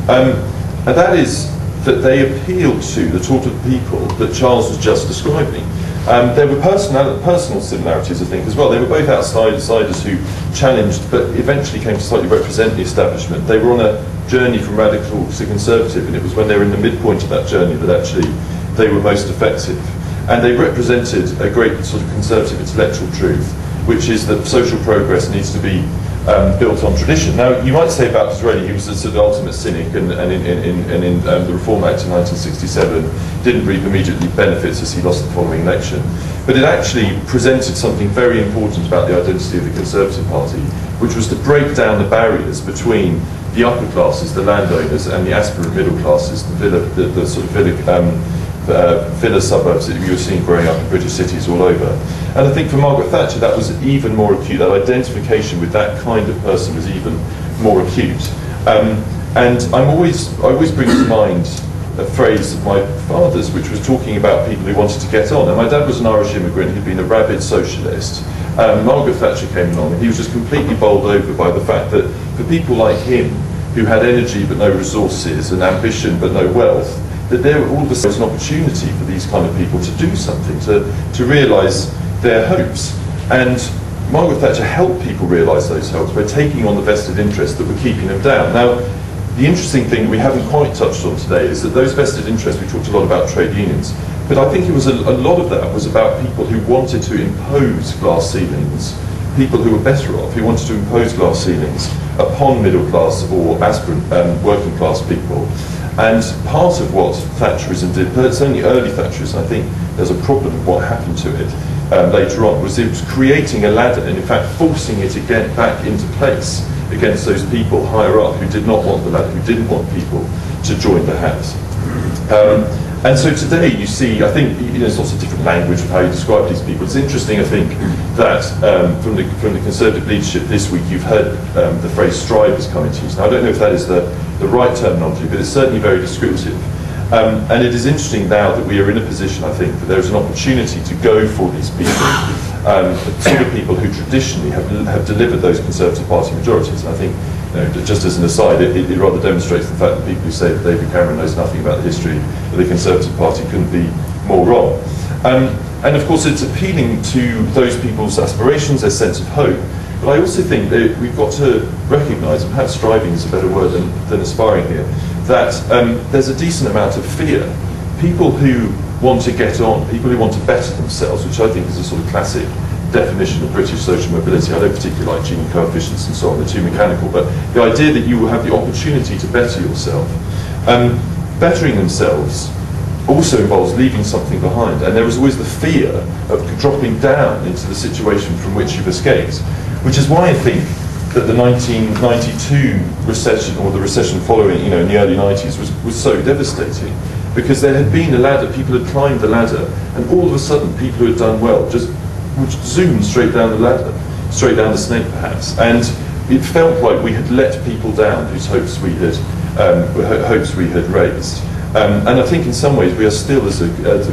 And that is that they appealed to the sort of people that Charles was just describing. There were personal similarities, I think, as well. They were both outsiders who challenged, but eventually came to slightly represent the establishment. They were on a journey from radical to conservative, and it was when they were in the midpoint of that journey that actually they were most effective. And they represented a great sort of conservative intellectual truth, which is that social progress needs to be built on tradition. Now, you might say about Disraeli, he was the sort of ultimate cynic, and in the Reform Act in 1967 didn't reap immediately benefits as he lost the following election. But it actually presented something very important about the identity of the Conservative Party, which was to break down the barriers between the upper classes, the landowners, and the aspirant middle classes, the sort of villa suburbs that you were seeing growing up in British cities all over. And I think for Margaret Thatcher that was even more acute. That identification with that kind of person was even more acute. And I always bring to mind a phrase of my father's, which was talking about people who wanted to get on. And my dad was an Irish immigrant who'd been a rabid socialist. Margaret Thatcher came along, and he was just completely bowled over by the fact that for people like him, who had energy but no resources, and ambition but no wealth, that there all of a sudden was an opportunity for these kind of people to do something, to realise their hopes. And Margaret Thatcher helped people realise those hopes by taking on the vested interests that were keeping them down. Now, the interesting thing that we haven't quite touched on today is that those vested interests, we talked a lot about trade unions, but I think it was a lot of that was about people who wanted to impose glass ceilings, people who were better off, who wanted to impose glass ceilings upon middle class or aspirant working class people. And part of what Thatcherism did, certainly early Thatcherism, I think there's a problem with what happened to it later on, was it was creating a ladder and in fact forcing it again back into place against those people higher up who did not want the ladder, who didn't want people to join the house. And so today you see, I think, there's lots of different language of how you describe these people. It's interesting, I think, that from the Conservative leadership this week you've heard the phrase strivers come into use. Now I don't know if that is the right terminology, but it's certainly very descriptive. And it is interesting now that we are in a position, I think, that there's an opportunity to go for these people, the sort of people who traditionally have delivered those Conservative Party majorities. And I think, just as an aside, it rather demonstrates the fact that people who say that David Cameron knows nothing about the history of the Conservative Party couldn't be more wrong. And of course it's appealing to those people's aspirations, their sense of hope. But I also think that we've got to recognise, and perhaps striving is a better word than aspiring here, that there's a decent amount of fear. People who want to get on, people who want to better themselves, which I think is a sort of classic definition of British social mobility. I don't particularly like Gini coefficients and so on, they're too mechanical, but the idea that you will have the opportunity to better yourself. Bettering themselves also involves leaving something behind, and there is always the fear of dropping down into the situation from which you've escaped, which is why I think that the 1992 recession, or the recession following, in the early 90s, was so devastating, because there had been a ladder, people had climbed the ladder, and all of a sudden people who had done well just would zoom straight down the ladder, straight down the snake perhaps, and it felt like we had let people down whose hopes we had raised. And I think in some ways we are still, as a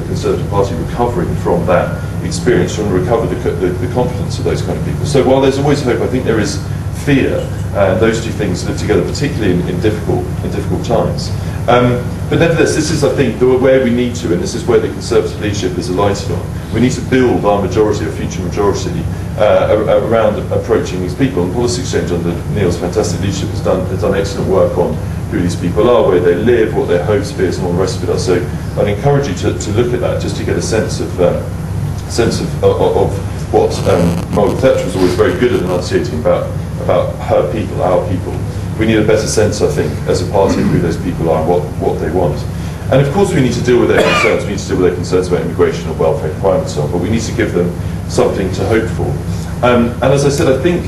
Conservative Party, recovering from that experience, trying to recover the confidence of those kind of people. So while there's always hope, I think there is fear, and those two things live together, particularly in difficult times. But nevertheless, this is, I think, where we need to, and this is where the Conservative leadership is alighted on. We need to build our majority, our future majority, around approaching these people. And Policy Exchange, under Neil's fantastic leadership, has done excellent work on who these people are, where they live, what their hopes, fears, and all the rest of it are. So I'd encourage you to look at that, just to get a sense of what Margaret Thatcher was always very good at enunciating about her people, our people. We need a better sense, I think, as a party, of who those people are and what they want. And of course we need to deal with their concerns. We need to deal with their concerns about immigration and welfare requirements and so on, but we need to give them something to hope for. And as I said, I think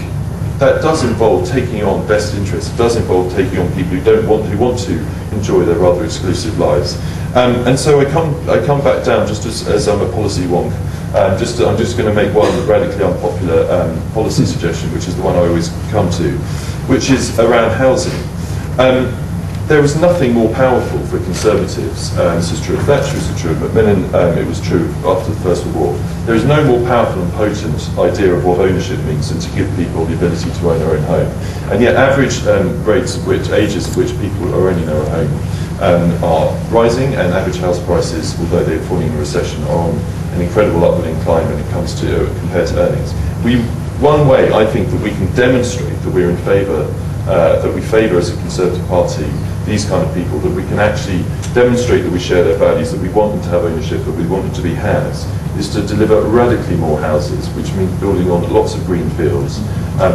that does involve taking on best interests. It does involve taking on people who want to enjoy their rather exclusive lives. And so I come back down, just as I'm a policy wonk. I'm just going to make one radically unpopular policy suggestion, which is the one I always come to, which is around housing. There was nothing more powerful for Conservatives, this is true of Thatcher, this is true of Macmillan, it was true after the First World War. There is no more powerful and potent idea of what ownership means than to give people the ability to own their own home. And yet average rates at ages at which people are owning their own home are rising, and average house prices, although they're falling in a recession, are on an incredible upward incline when it comes to compared to earnings. One way I think that we can demonstrate that we're in favour, that we favour as a Conservative Party these kind of people, that we can actually demonstrate that we share their values, that we want them to have ownership, that we want them to be hands, is to deliver radically more houses, which means building on lots of green fields,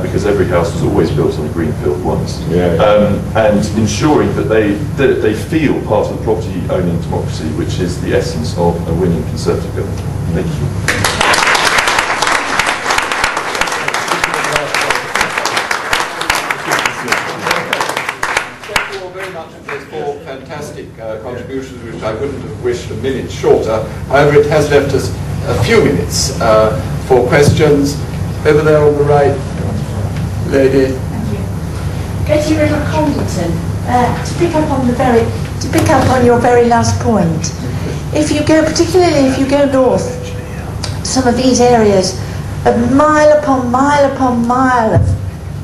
because every house was always built on a greenfield once. Yeah. And ensuring that they feel part of the property owning democracy, which is the essence of a winning Conservative government. Thank you. Fantastic contributions, which I wouldn't have wished a minute shorter. However, it has left us a few minutes for questions. Over there on the right, lady. Getty Riddle Congleton, to pick up on your very last point. If you go, particularly if you go north, some of these areas, a mile upon mile upon mile of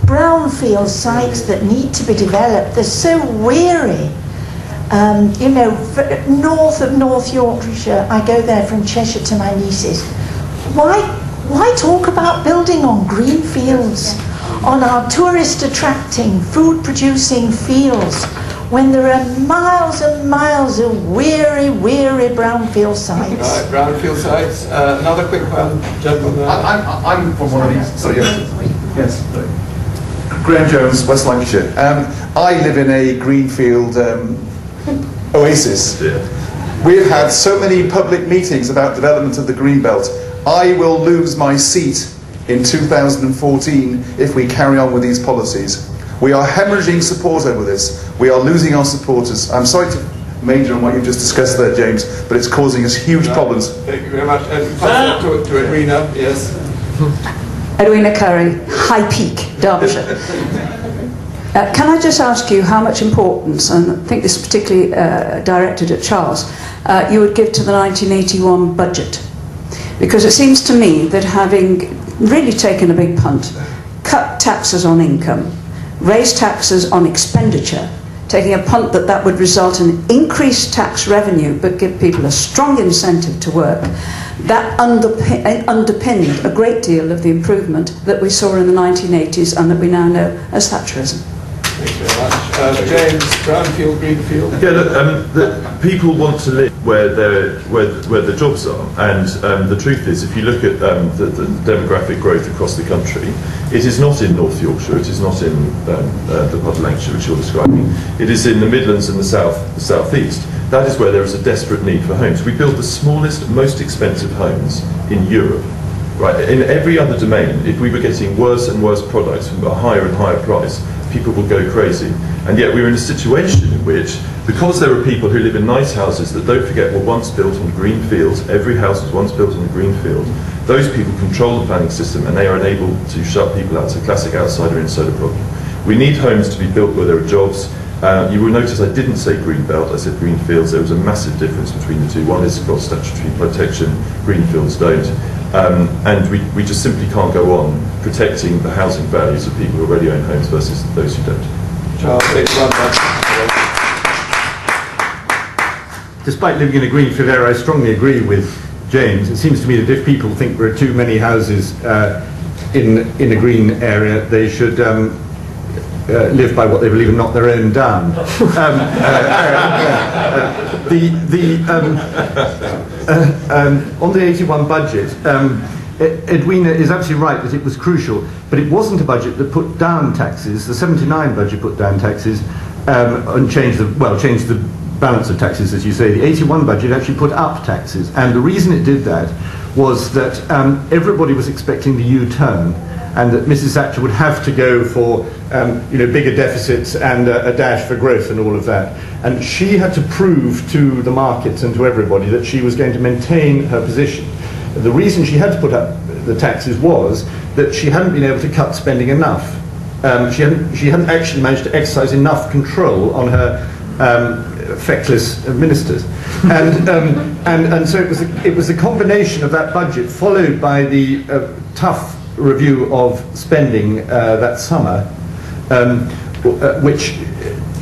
brownfield sites that need to be developed, they're so weary. You know, north of North Yorkshire, I go there from Cheshire to my nieces. Why talk about building on green fields, on our tourist attracting, food producing fields, when there are miles and miles of weary brownfield sites? Right, brownfield sites. Another quick one, gentlemen. I'm from one of these. Sorry, yes. Graham Jones, West Lancashire. I live in a greenfield oasis. Yeah. We've had so many public meetings about development of the Greenbelt. I will lose my seat in 2014 if we carry on with these policies. We are hemorrhaging support over this. We are losing our supporters. I'm sorry to major on what you've just discussed there, James, but it's causing us huge problems. Thank you very much. And to Edwina, yes. Edwina Curry, High Peak, Derbyshire. Can I just ask you how much importance, and I think this is particularly directed at Charles, you would give to the 1981 budget? Because it seems to me that having really taken a big punt, cut taxes on income, raise taxes on expenditure, taking a punt that would result in increased tax revenue but give people a strong incentive to work, that underpinned a great deal of the improvement that we saw in the 1980s and that we now know as Thatcherism. Thank you very much. James, brownfield, greenfield? Yeah, look, people want to live where the jobs are, and the truth is, if you look at the demographic growth across the country, it is not in North Yorkshire, it is not in the part of Lancashire which you're describing, it is in the Midlands and the South East. That is where there is a desperate need for homes. We build the smallest, most expensive homes in Europe. Right? In every other domain, if we were getting worse and worse products from a higher and higher price, people would go crazy. And yet we're in a situation in which, because there are people who live in nice houses that, don't forget, were once built on green fields, every house was once built on a green field, those people control the planning system and they are unable to shut people out. It's a classic outsider-insider problem. We need homes to be built where there are jobs. You will notice I didn't say green belt, I said green fields. There was a massive difference between the two. One has got statutory protection, green fields don't. And we just simply can't go on protecting the housing values of people who already own homes versus those who don't. Charles, Despite living in a greenfield area, I strongly agree with James. It seems to me that if people think there are too many houses in a green area, they should live by what they believe and not their own dam. On the 81 budget, Edwina is absolutely right that it was crucial, but it wasn't a budget that put down taxes. The 79 budget put down taxes and changed the balance of taxes, as you say. The 81 budget actually put up taxes, and the reason it did that was that everybody was expecting the U-turn, and that Mrs. Thatcher would have to go for bigger deficits and a dash for growth and all of that. And she had to prove to the markets and to everybody that she was going to maintain her position. The reason she had to put up the taxes was that she hadn't been able to cut spending enough. She hadn't actually managed to exercise enough control on her feckless ministers. And so it was a combination of that budget followed by the tough review of spending that summer, which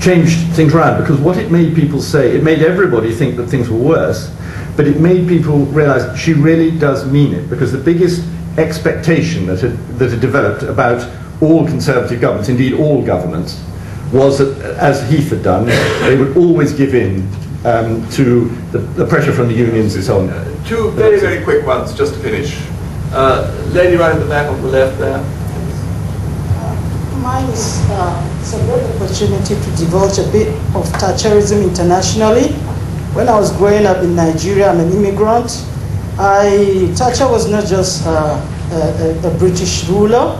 changed things around, because what it made people say, it made everybody think that things were worse, but it made people realise she really does mean it, because the biggest expectation that had developed about all Conservative governments, indeed all governments, was that, as Heath had done, they would always give in to the pressure from the unions and so on. Two very, very quick ones, just to finish. Lady right at the back on the left there. Mine is it's a great opportunity to divulge a bit of Thatcherism internationally. When I was growing up in Nigeria, I'm an immigrant. Thatcher was not just a British ruler.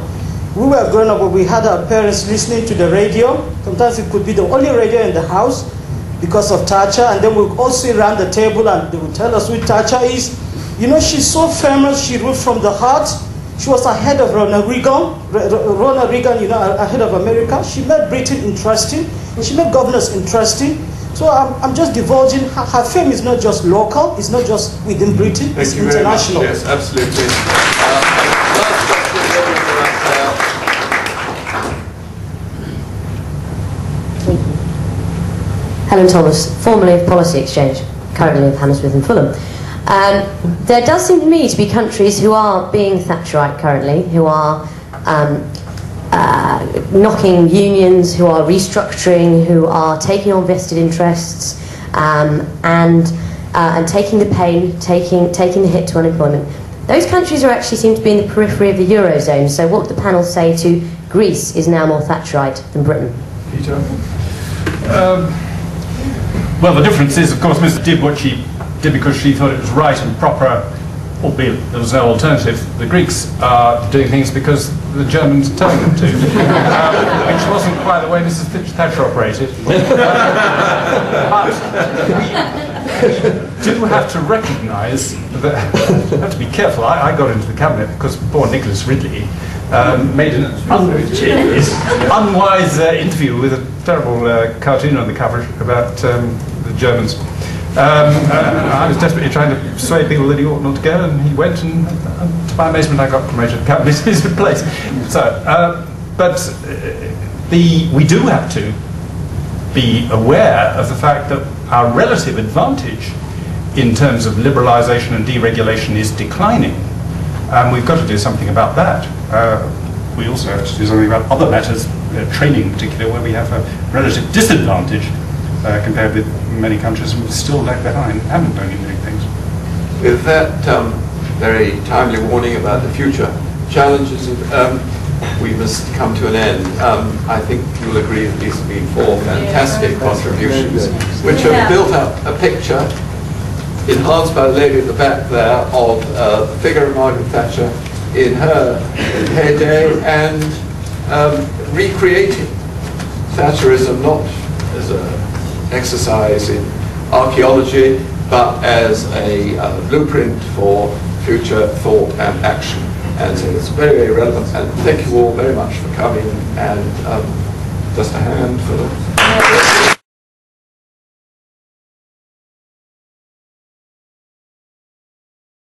We were growing up, but we had our parents listening to the radio. Sometimes it could be the only radio in the house because of Thatcher, and then we'll all sit around the table and they would tell us who Thatcher is. You know, she's so famous, she ruled from the heart. She was ahead of Ronald Reagan, you know, ahead of America. She made Britain interesting. She made governors interesting. So I'm just divulging, her fame is not just local, it's not just within Britain, it's international. Yes, absolutely. Helen Thomas, formerly of Policy Exchange, currently of Hammersmith and Fulham. There does seem to me to be countries who are being Thatcherite currently, who are knocking unions, who are restructuring, who are taking on vested interests, and taking the pain, taking the hit to unemployment. Those countries are actually seem to be in the periphery of the Eurozone, so what would the panel say to Greece is now more Thatcherite than Britain? Peter? Well, the difference is, of course, Mrs. did what she did because she thought it was right and proper, albeit there was no alternative. The Greeks are doing things because the Germans are telling them to, which wasn't quite the way Mrs. Thatcher operated. But we do have to recognise that, we have to be careful. I got into the cabinet because poor Nicholas Ridley made an unwise interview with a terrible cartoon on the cover about the Germans. I was desperately trying to persuade people that he ought not to go, and he went, and to my amazement I got promoted to cabinet in his place. So, we do have to be aware of the fact that our relative advantage in terms of liberalisation and deregulation is declining, and we've got to do something about that. We also have to do something about other matters, training in particular, where we have a relative disadvantage compared with many countries who still lag behind, haven't done many things. With that very timely warning about the future challenges, we must come to an end. I think you'll agree that these have been four fantastic contributions, which have built up a picture, enhanced by the lady at the back there, of the figure of Margaret Thatcher in her heyday, and recreating Thatcherism not as an exercise in archaeology, but as a blueprint for future thought and action. And so it's very, very relevant. And thank you all very much for coming. And just a hand for